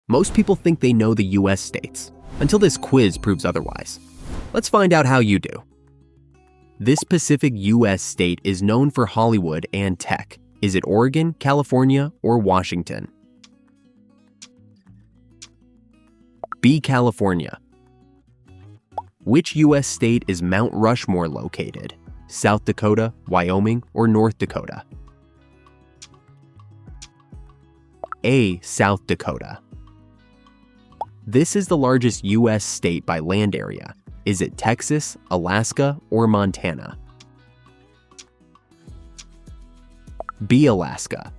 Most people think they know the US states, until this quiz proves otherwise. Let's find out how you do. This Pacific US state is known for Hollywood and tech. Is it Oregon, California, or Washington? B. California. Which US state is Mount Rushmore located? South Dakota, Wyoming, or North Dakota? A. South Dakota. This is the largest US state by land area. Is it Texas, Alaska, or Montana? B. Alaska.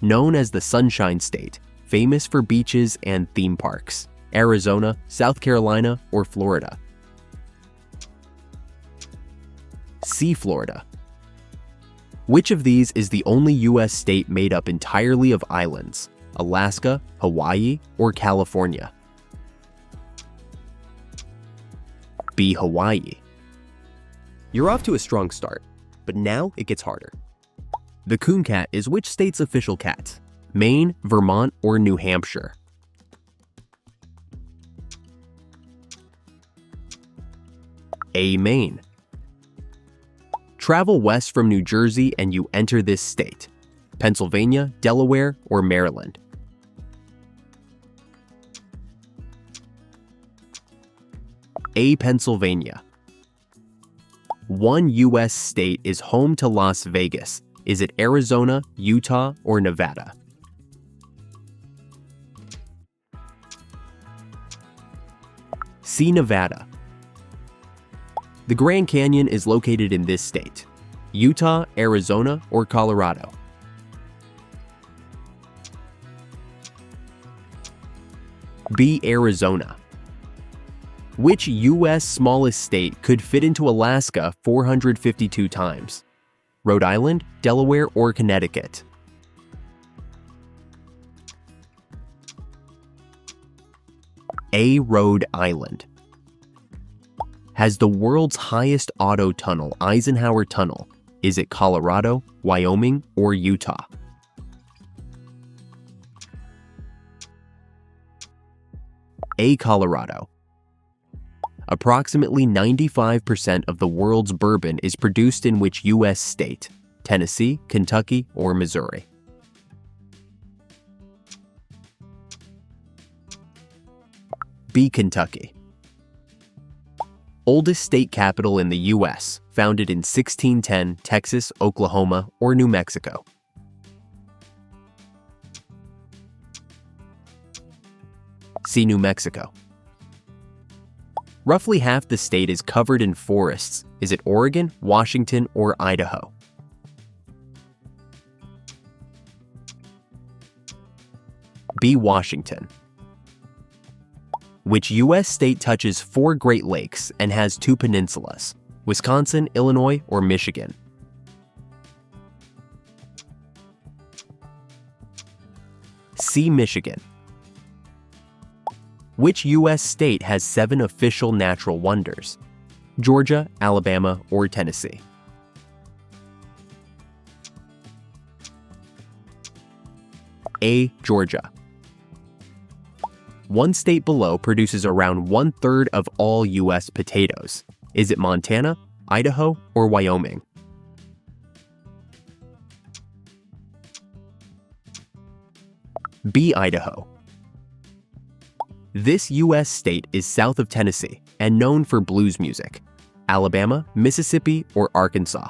Known as the Sunshine State, famous for beaches and theme parks. Arizona, South Carolina, or Florida? C. Florida. Which of these is the only US state made up entirely of islands? Alaska, Hawaii, or California? B. Hawaii. You're off to a strong start, but now it gets harder. The coon cat is which state's official cat? Maine, Vermont, or New Hampshire? A. Maine. Travel west from New Jersey and you enter this state. Pennsylvania, Delaware, or Maryland? A. Pennsylvania. One US state is home to Las Vegas. Is it Arizona, Utah, or Nevada? C. Nevada. The Grand Canyon is located in this state. Utah, Arizona, or Colorado? B. Arizona. Which US smallest state could fit into Alaska 452 times? Rhode Island, Delaware, or Connecticut? A. Rhode Island. Has the world's highest auto tunnel, Eisenhower Tunnel. Is it Colorado, Wyoming, or Utah? A. Colorado. Approximately 95% of the world's bourbon is produced in which US state? Tennessee, Kentucky, or Missouri? B. Kentucky. Oldest state capital in the US, founded in 1610, Texas, Oklahoma, or New Mexico? C. New Mexico. Roughly half the state is covered in forests. Is it Oregon, Washington, or Idaho? B. Washington. Which US state touches 4 Great Lakes and has 2 peninsulas? Wisconsin, Illinois, or Michigan? C. Michigan. Which US state has 7 official natural wonders? Georgia, Alabama, or Tennessee? A. Georgia. One state below produces around 1/3 of all US potatoes. Is it Montana, Idaho, or Wyoming? B. Idaho. This US state is south of Tennessee and known for blues music. Alabama, Mississippi, or Arkansas?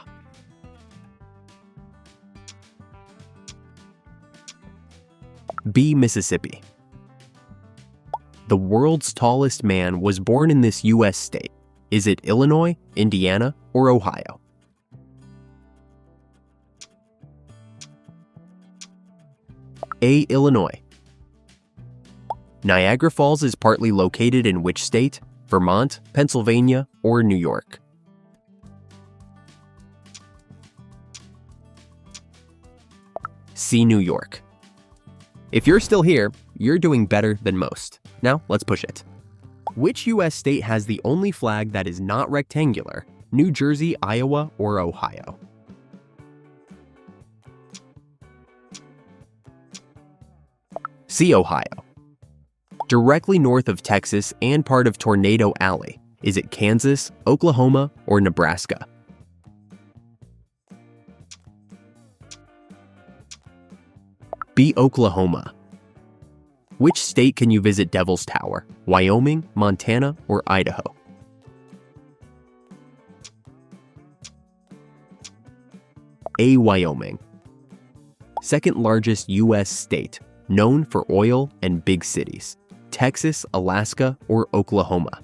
B. Mississippi. The world's tallest man was born in this US state. Is it Illinois, Indiana, or Ohio? A. Illinois. Niagara Falls is partly located in which state? Vermont, Pennsylvania, or New York? C. New York. If you're still here, you're doing better than most. Now, let's push it. Which US state has the only flag that is not rectangular? New Jersey, Iowa, or Ohio? C. Ohio. Directly north of Texas and part of Tornado Alley, is it Kansas, Oklahoma, or Nebraska? B. Oklahoma. Which state can you visit Devil's Tower? Wyoming, Montana, or Idaho? A. Wyoming. Second largest U.S. state, known for oil and big cities. Texas, Alaska, or Oklahoma?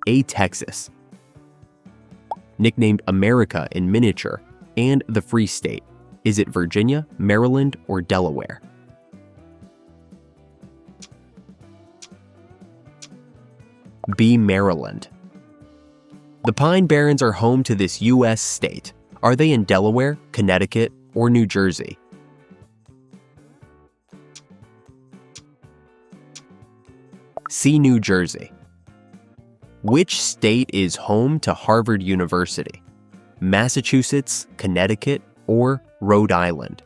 A. Texas. Nicknamed America in miniature and the Free State, is it Virginia, Maryland, or Delaware? B. Maryland. The Pine Barrens are home to this U.S. state. Are they in Delaware, Connecticut, or New Jersey? C. New Jersey. Which state is home to Harvard University? Massachusetts, Connecticut, or Rhode Island?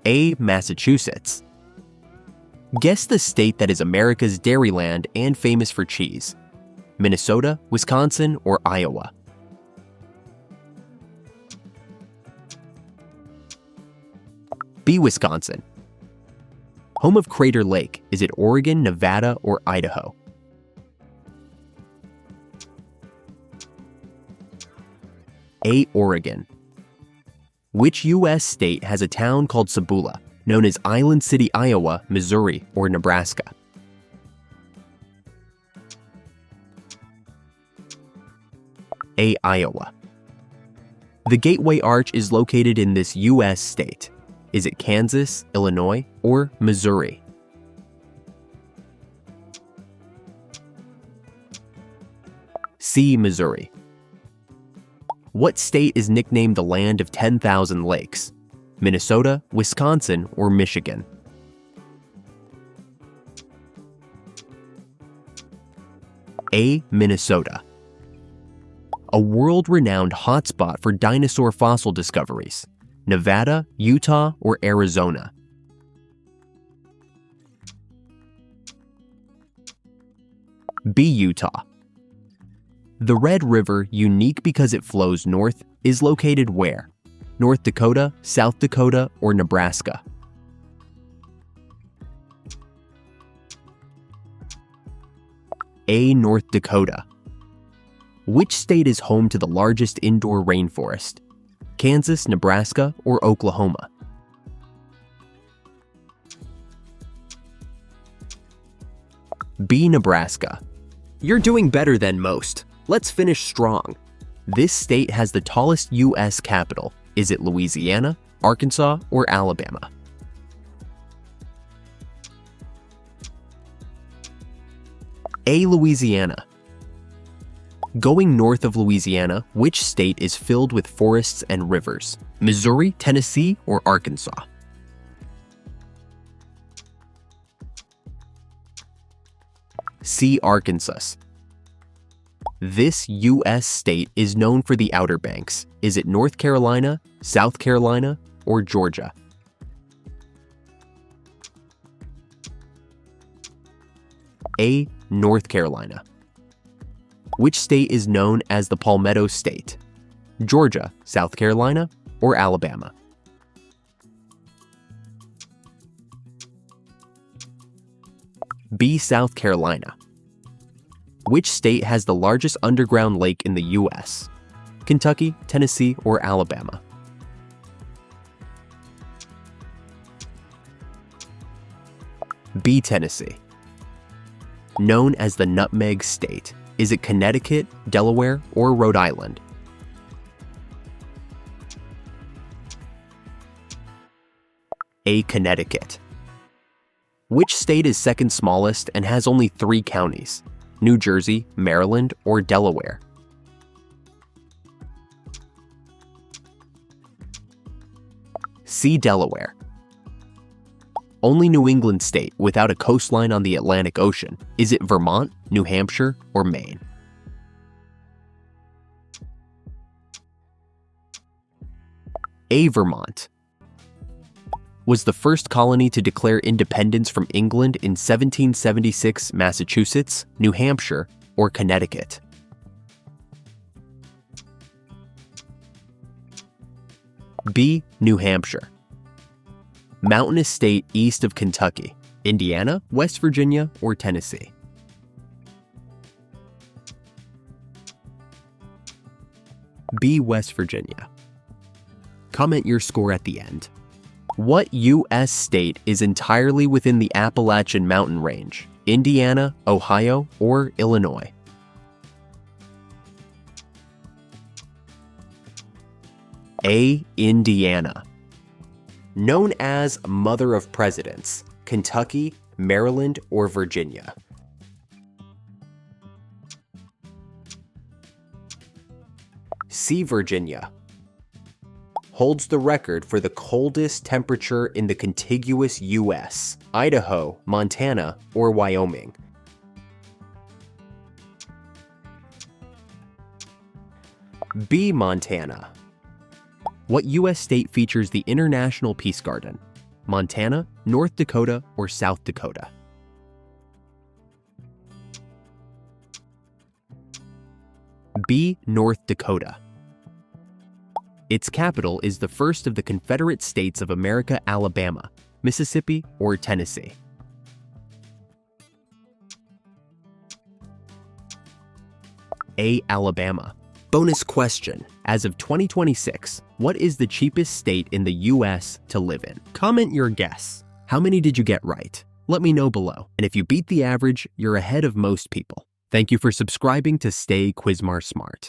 A. Massachusetts. Guess the state that is America's dairyland and famous for cheese. Minnesota, Wisconsin, or Iowa? B. Wisconsin. Home of Crater Lake, is it Oregon, Nevada, or Idaho? A. Oregon. Which U.S. state has a town called Sabula, known as Island City, Iowa, Missouri, or Nebraska? A. Iowa. The Gateway Arch is located in this U.S. state. Is it Kansas, Illinois, or Missouri? C. Missouri. What state is nicknamed the land of 10,000 lakes? Minnesota, Wisconsin, or Michigan? A. Minnesota. A world-renowned hotspot for dinosaur fossil discoveries. Nevada, Utah, or Arizona? B. Utah. The Red River, unique because it flows north, is located where? North Dakota, South Dakota, or Nebraska? A. North Dakota. Which state is home to the largest indoor rainforest? Kansas, Nebraska, or Oklahoma? B. Nebraska. You're doing better than most. Let's finish strong. This state has the tallest U.S. capital. Is it Louisiana, Arkansas, or Alabama? A. Louisiana. Going north of Louisiana, which state is filled with forests and rivers? Missouri, Tennessee, or Arkansas? C. Arkansas. This U.S. state is known for the Outer Banks. Is it North Carolina, South Carolina, or Georgia? A. North Carolina. Which state is known as the Palmetto State? Georgia, South Carolina, or Alabama? B. South Carolina. Which state has the largest underground lake in the U.S.? Kentucky, Tennessee, or Alabama? B. Tennessee. Known as the Nutmeg State, is it Connecticut, Delaware, or Rhode Island? A. Connecticut. Which state is second smallest and has only 3 counties? New Jersey, Maryland, or Delaware? C. Delaware. Only New England state without a coastline on the Atlantic Ocean. Is it Vermont, New Hampshire, or Maine? A. Vermont. Was the first colony to declare independence from England in 1776 Massachusetts, New Hampshire, or Connecticut? B. New Hampshire. Mountainous state east of Kentucky, Indiana, West Virginia, or Tennessee? B. West Virginia. Comment your score at the end. What U.S. state is entirely within the Appalachian Mountain Range? Indiana, Ohio, or Illinois? A. Indiana. Known as Mother of Presidents, Kentucky, Maryland, or Virginia? C. Virginia. Holds the record for the coldest temperature in the contiguous U.S., Idaho, Montana, or Wyoming? B. Montana. What U.S. state features the International Peace Garden? Montana, North Dakota, or South Dakota? B. North Dakota. Its capital is the first of the Confederate States of America, Alabama, Mississippi, or Tennessee? A. Alabama. Bonus question. As of 2026, what is the cheapest state in the US to live in? Comment your guess. How many did you get right? Let me know below. And if you beat the average, you're ahead of most people. Thank you for subscribing to Stay Quizmar Smart.